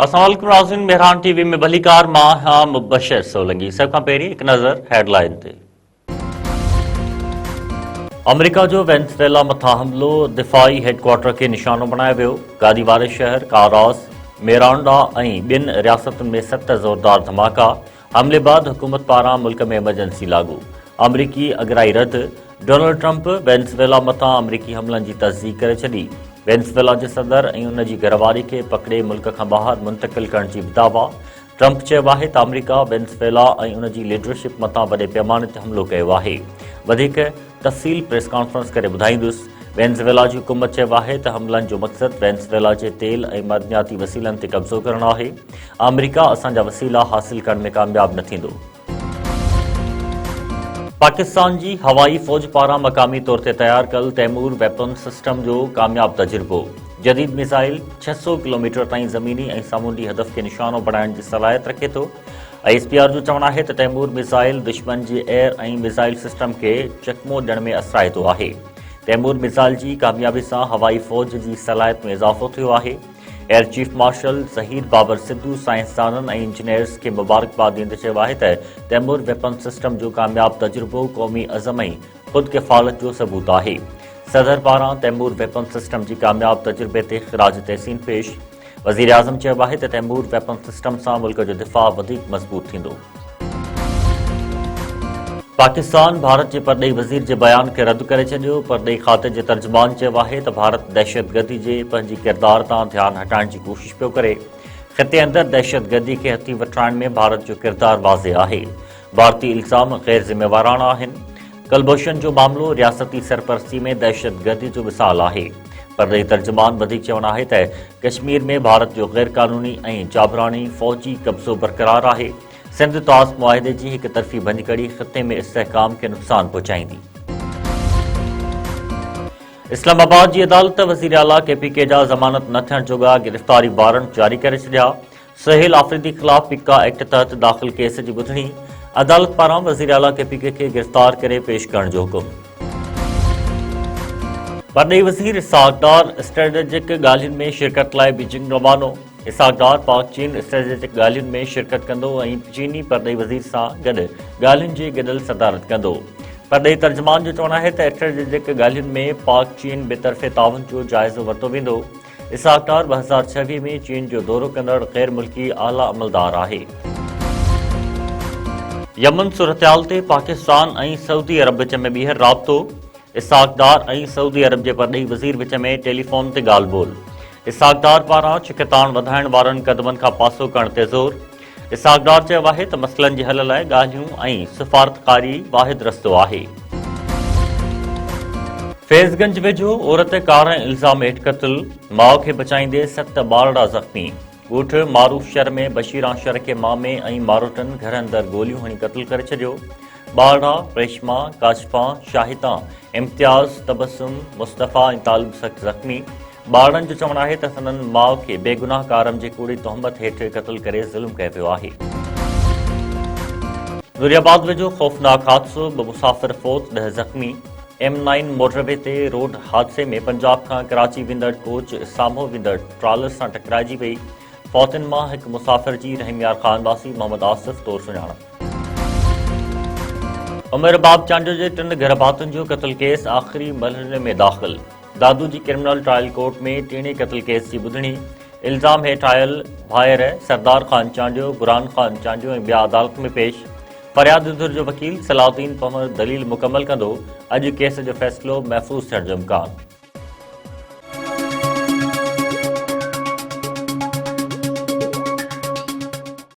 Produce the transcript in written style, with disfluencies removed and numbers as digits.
अस्सलाम वालेकुम नाज़रीन, मेहरान टीवी में भलीकार मां हां मुबशर सोलंगी। सब खां पहिरीं हिकु नज़र हेडलाइन ते। अमेरिका जो वेनेज़ुएला मथां हमलो, दिफ़ाई हेडक्वार्टर खे निशानो बणायो वियो। गादी वारे शहर कारास, मेरांडा ऐं ॿिनि रियासतुनि में 7 ज़ोरदार धमाका। हमले बाद हुकूमत पारां मुल्क में इमरजेंसी लागू। अमरीकी अगराई रद्द। डोनाल्ड ट्रंप वेनेज़ुएला मथां अमरीकी हमलनि जी तस्दीक़ करे छॾी। वेनेज़ुएला जे सदर ऐं उन जी घरवारी खे पकड़े मुल्क खां ॿाहिरि मुंतक़िल करण जी बि दावा। ट्रंप चयो आहे त अमरीका वेनेज़ुएला ऐं उन जी लीडरशिप मथां वॾे पैमाने ते हमलो कयो आहे। वधीक तफ़सील प्रेस कॉन्फ्रेंस करे ॿुधाईंदुसि। वेनेज़ुएला जी हुकूमत चयो आहे त हमलनि जो मक़सदु वेनेज़ुएला जे तेल ऐं मदनियाती वसीलनि ते कब्ज़ो करणु आहे। अमरीका असांजा वसीला हासिल करण में कामयाब न थींदो। पाकिस्तान जी हवाई फ़ौज पारां मक़ामी तौर ते तैयार कल तैमूर वेपन सिस्टम जो कामयाब तजुर्बो। जदीद मिसाइल 600 किलोमीटर ताईं ज़मीनी ऐं सामूंडी हदफ़ खे निशानो बणाइण जी सलाहियत रखे थो। ISPR जो चवणु आहे त तैमूर मिसाइल दुश्मन जे एयर ऐं मिसाइल सिस्टम खे चकमो ॾियण में असराए थो आहे। तैमूर मिसाइल जी कामयाबी सां हवाई फ़ौज जी सलाहियत में इज़ाफ़ो थियो आहे। एयर चीफ मार्शल ज़हीर बाबर सिद्धू साइंसदाननि ऐं इंजीनियर्स खे मुबारकबाद ॾींदे चयो आहे त तैमूर वेपन सिस्टम जो कामयाब तजुर्बो क़ौमी अज़म ऐं ख़ुदि किफ़ालत जो सबूत आहे। सदर पारां तैमूर वेपन सिस्टम जी कामयाब तजुर्बे ते ख़िराज तहसीन पेश। वज़ीर आज़म चयो आहे त तैमूर वेपन सिस्टम सां मुल्क जो दिफ़ा वधीक मज़बूत थींदो। पाकिस्तान भारत जे परॾेही वज़ीर जे बयान खे रद्द करे छॾियो। परॾेही खाते जे तर्जुमान चयो आहे त भारत दहशतगर्दी जे पंहिंजी किरदार तां ध्यानु हटाइण जी कोशिश पियो करे। ख़िते अंदरि दहशतगर्दी खे हथी वठाइण में भारत जो किरदारु वाज़े आहे। भारतीय इल्ज़ाम ग़ैर ज़िम्मेवाराना आहिनि। कुलभूषण जो मामिलो रियासती सरपरस्ती में दहशतगर्दी जो मिसाल आहे। परॾेही तर्जुमान वधीक चवणु आहे त कश्मीर में भारत जो ग़ैर क़ानूनी ऐं जाबरानी फ़ौजी कब्ज़ो बरक़रार आहे। सिंध तास मुआहिदे जी हिक तरफ़ी भञकड़ी ख़िते में इस्तेहकाम खे नुक़सान पहुचाईंदी। इस्लामाबाद जी अदालत वज़ीर आला KPK जा ज़मानत न थियण जोॻा गिरफ़्तारी वारंट जारी करे छॾिया। सुहेल आफ़रीदी ख़िलाफ़ पिका एक्ट तहत दाख़िल केस जी ॿुधणी। अदालत पारां वज़ीर आला KPK खे गिरफ़्तार करे पेश करण जो हुकुम। परॾेही वज़ीर इसहाक़ डार स्ट्रेटेजिक ॻाल्हियुनि में शिरकत लाइ बीजिंग रवानो। इसहाक़ डार पाक चीन स्ट्रेटेजिक ॻाल्हियुनि में शिरकत कंदो ऐं चीनी परॾेही वज़ीर सां गॾु ॻाल्हियुनि जी गॾियल सदारत कंदो। परॾेही तर्जुमान जो चवणु आहे त स्ट्रेटेजिक ॻाल्हियुनि में पाक चीन बेतरफ़े ताउन जो जाइज़ो वरितो वेंदो। इसहाक़ डार 2026 में चीन जो दौरो कंदड़ ग़ैर मुल्की आला अमलदार आहे। यमन सूरतहाल ते पाकिस्तान ऐं सऊदी अरब विच में ॿीहर राब्तो। इसहाक़ डार ऐं सऊदी अरब जे परॾेही वज़ीर विच में टेलीफोन ते ॻाल्हि ॿोल। इसहाक़ डार पारां छिकताण वधाइण वारनि क़दमनि खां पासो करण ते ज़ोर। इसहाक़ डार चयो आहे त मसइलनि जे हल लाइ ॻाल्हियूं ऐं सिफ़ारतकारी वाहिद रस्तो आहे। फैज़गंज वेझो औरत कार ऐं इल्ज़ाम हेठि क़त्ल। माउ खे बचाईंदे 7 ॿारड़ा ज़ख़्मी। ॻोठ मारूफ़ शहर में बशीरा शहर खे मामे ऐं मारोटनि घर अंदरि गोलियूं हणी क़त्ल करे छॾियो। ॿारड़ा रेशमा, काशफा, शाहिदा, इम्तियाज़, तबसुम, मुस्तफ़ा ऐं तालिब सख़्त ज़ख़्मी। ॿारनि जो चवणु आहे त संदनि माउ खे बेगुनाह कारम जे कूड़ी तोहमत हेठि क़त्ल करे ज़ुल्म कयो पियो आहे। नूरियाबाद वेझो ख़ौफ़नाक हादिसो, 2 मुसाफ़िर फ़ौत, 10 ज़ख़्मी। M9 मोटरवे ते रोड हादिसे में पंजाब खां कराची वेंदड़ कोच साम्हूं वेंदड़ ट्रालर सां टकराइजी वई। फ़ौतनि मां हिकु मुसाफ़िर जी रहीमयार ख़ान वासी मोहम्मद आसिफ़ तौरु सुञाणप। उमर बाब चांडियो जे 3 घर भातियुनि जो क़त्ल केस आख़िरी मरहले में दाख़िल। दादू जी क्रिमिनल ट्रायल कोर्ट में टीणे क़त्ल केस जी ॿुधणी। इल्ज़ाम हेठि आयल भाइर सरदार ख़ान चांडियो, बुरहान ख़ान चांडियो ऐं ॿिया अदालत में पेश। फ़रियादी धुर जो वकील सलाउद्दीन पमर दलील मुकमल कंदो। अॼु केस जो फ़ैसिलो महफ़ूज़ थियण जो इम्कान।